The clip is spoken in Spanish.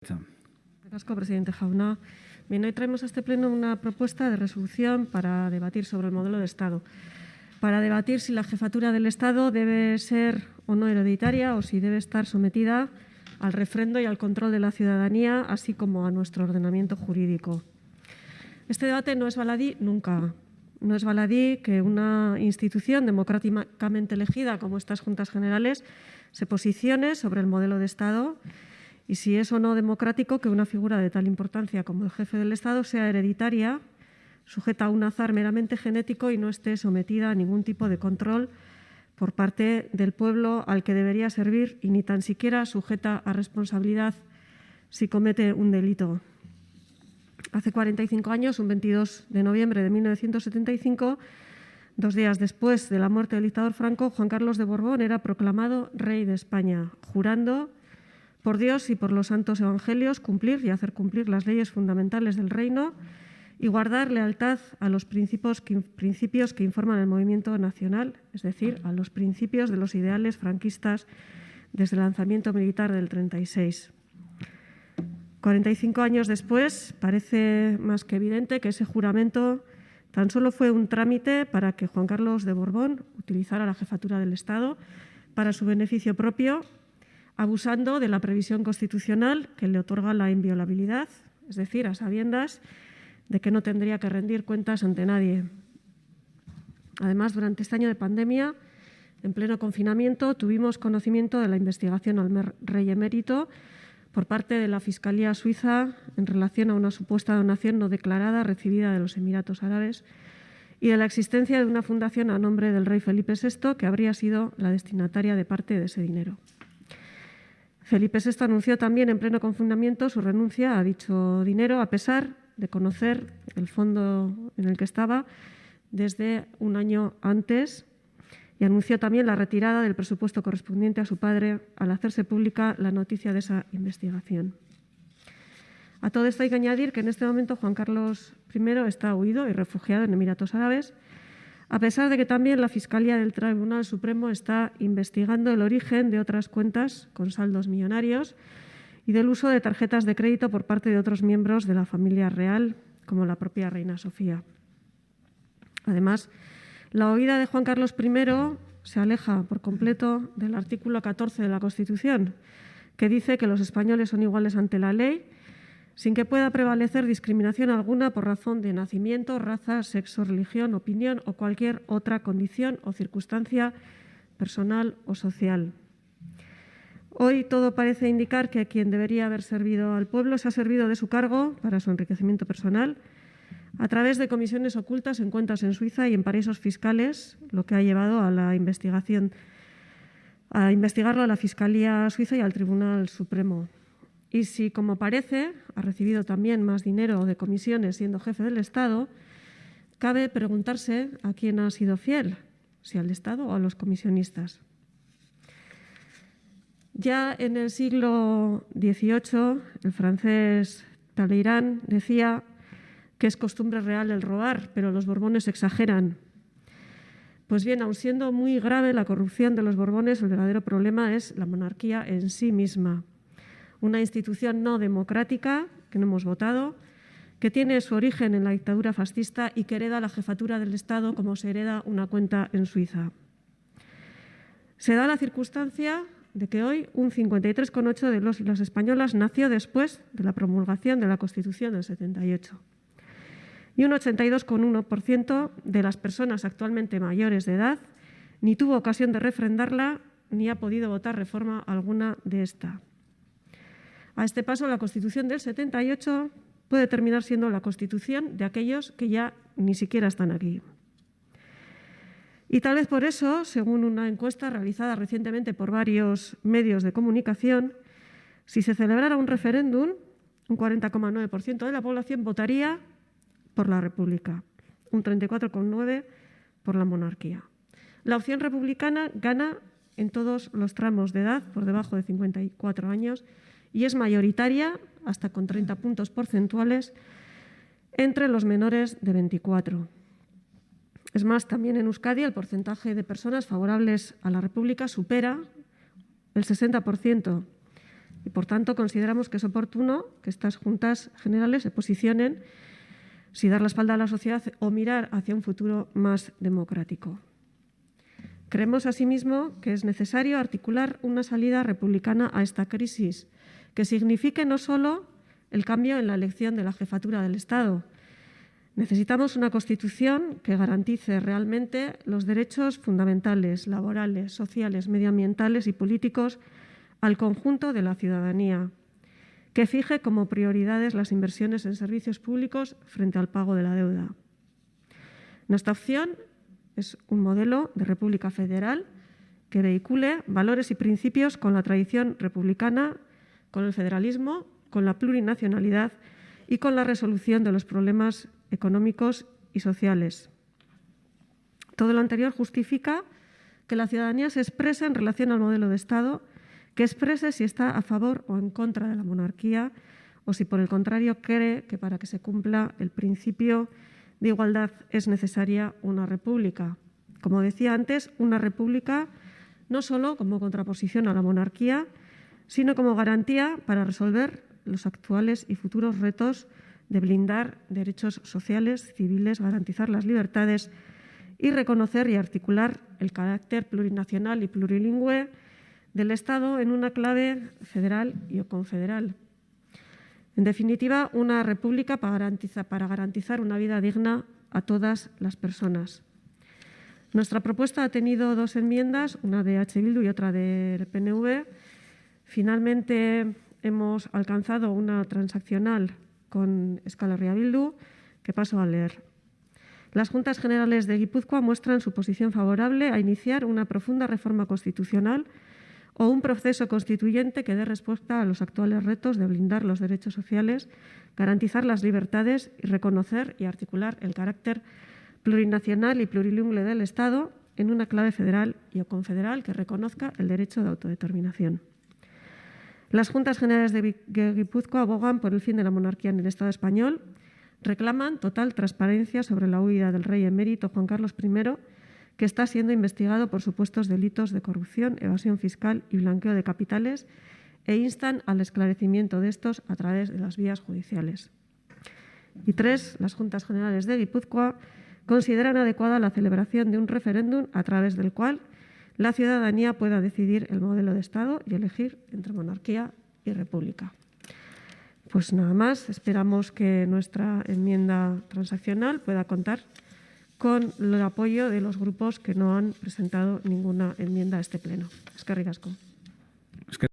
Gracias, presidente Jauna. Bien, hoy traemos a este pleno una propuesta de resolución para debatir sobre el modelo de Estado. Para debatir si la jefatura del Estado debe ser o no hereditaria o si debe estar sometida al refrendo y al control de la ciudadanía, así como a nuestro ordenamiento jurídico. Este debate no es baladí nunca. No es baladí que una institución democráticamente elegida como estas Juntas Generales se posicione sobre el modelo de Estado y si es o no democrático que una figura de tal importancia como el jefe del Estado sea hereditaria, sujeta a un azar meramente genético y no esté sometida a ningún tipo de control por parte del pueblo al que debería servir y ni tan siquiera sujeta a responsabilidad si comete un delito. Hace 45 años, un 22 de noviembre de 1975, 2 días después de la muerte del dictador Franco, Juan Carlos de Borbón era proclamado rey de España, jurando por Dios y por los santos evangelios cumplir y hacer cumplir las leyes fundamentales del reino y guardar lealtad a los principios que informan el movimiento nacional, es decir, a los principios de los ideales franquistas desde el lanzamiento militar del 36. 45 años después, parece más que evidente que ese juramento tan solo fue un trámite para que Juan Carlos de Borbón utilizara la jefatura del Estado para su beneficio propio, abusando de la previsión constitucional que le otorga la inviolabilidad, es decir, a sabiendas de que no tendría que rendir cuentas ante nadie. Además, durante este año de pandemia, en pleno confinamiento, tuvimos conocimiento de la investigación al rey emérito por parte de la Fiscalía Suiza en relación a una supuesta donación no declarada recibida de los Emiratos Árabes y de la existencia de una fundación a nombre del rey Felipe VI que habría sido la destinataria de parte de ese dinero. Felipe VI anunció también en pleno confinamiento su renuncia a dicho dinero, a pesar de conocer el fondo en el que estaba desde un año antes, y anunció también la retirada del presupuesto correspondiente a su padre al hacerse pública la noticia de esa investigación. A todo esto hay que añadir que en este momento Juan Carlos I está huido y refugiado en Emiratos Árabes, a pesar de que también la Fiscalía del Tribunal Supremo está investigando el origen de otras cuentas con saldos millonarios y del uso de tarjetas de crédito por parte de otros miembros de la familia real, como la propia reina Sofía. Además, la huida de Juan Carlos I se aleja por completo del artículo 14 de la Constitución, que dice que los españoles son iguales ante la ley, sin que pueda prevalecer discriminación alguna por razón de nacimiento, raza, sexo, religión, opinión o cualquier otra condición o circunstancia personal o social. Hoy todo parece indicar que quien debería haber servido al pueblo se ha servido de su cargo para su enriquecimiento personal a través de comisiones ocultas en cuentas en Suiza y en paraísos fiscales, lo que ha llevado a la investigación, a investigarlo a la Fiscalía Suiza y al Tribunal Supremo. Y si, como parece, ha recibido también más dinero de comisiones siendo jefe del Estado, cabe preguntarse a quién ha sido fiel, si al Estado o a los comisionistas. Ya en el siglo XVIII, el francés Talleyrand decía que es costumbre real el robar, pero los Borbones exageran. Pues bien, aun siendo muy grave la corrupción de los Borbones, el verdadero problema es la monarquía en sí misma. Una institución no democrática, que no hemos votado, que tiene su origen en la dictadura fascista y que hereda la jefatura del Estado como se hereda una cuenta en Suiza. Se da la circunstancia de que hoy un 53,8% de los y las españolas nació después de la promulgación de la Constitución del 78. Y un 82,1% de las personas actualmente mayores de edad ni tuvo ocasión de refrendarla ni ha podido votar reforma alguna de esta. A este paso, la Constitución del 78 puede terminar siendo la Constitución de aquellos que ya ni siquiera están aquí. Y tal vez por eso, según una encuesta realizada recientemente por varios medios de comunicación, si se celebrara un referéndum, un 40,9% de la población votaría por la República, un 34,9% por la monarquía. La opción republicana gana en todos los tramos de edad por debajo de 54 años y es mayoritaria, hasta con 30 puntos porcentuales, entre los menores de 24. Es más, también en Euskadi el porcentaje de personas favorables a la República supera el 60%, y, por tanto, consideramos que es oportuno que estas Juntas Generales se posicionen si dar la espalda a la sociedad o mirar hacia un futuro más democrático. Creemos, asimismo, que es necesario articular una salida republicana a esta crisis, que signifique no solo el cambio en la elección de la jefatura del Estado. Necesitamos una Constitución que garantice realmente los derechos fundamentales, laborales, sociales, medioambientales y políticos al conjunto de la ciudadanía, que fije como prioridades las inversiones en servicios públicos frente al pago de la deuda. Nuestra opción es un modelo de república federal que vehicule valores y principios con la tradición republicana, con el federalismo, con la plurinacionalidad y con la resolución de los problemas económicos y sociales. Todo lo anterior justifica que la ciudadanía se exprese en relación al modelo de Estado, que exprese si está a favor o en contra de la monarquía o si, por el contrario, cree que para que se cumpla el principio de igualdad es necesaria una república. Como decía antes, una república no solo como contraposición a la monarquía, sino como garantía para resolver los actuales y futuros retos de blindar derechos sociales, civiles, garantizar las libertades y reconocer y articular el carácter plurinacional y plurilingüe del Estado en una clave federal y o confederal. En definitiva, una república para garantizar una vida digna a todas las personas. Nuestra propuesta ha tenido 2 enmiendas, una de H. Bildu y otra del PNV. Finalmente hemos alcanzado una transaccional con Euskal Herria Bildu, que paso a leer. Las Juntas Generales de Guipúzcoa muestran su posición favorable a iniciar una profunda reforma constitucional o un proceso constituyente que dé respuesta a los actuales retos de blindar los derechos sociales, garantizar las libertades y reconocer y articular el carácter plurinacional y plurilingüe del Estado en una clave federal y o confederal que reconozca el derecho de autodeterminación. Las Juntas Generales de Guipúzcoa abogan por el fin de la monarquía en el Estado español, reclaman total transparencia sobre la huida del rey emérito Juan Carlos I, que está siendo investigado por supuestos delitos de corrupción, evasión fiscal y blanqueo de capitales, e instan al esclarecimiento de estos a través de las vías judiciales. Y 3, las Juntas Generales de Guipúzcoa consideran adecuada la celebración de un referéndum a través del cual la ciudadanía pueda decidir el modelo de Estado y elegir entre monarquía y república. Pues nada más, esperamos que nuestra enmienda transaccional pueda contar con el apoyo de los grupos que no han presentado ninguna enmienda a este pleno. Eskerrik asko.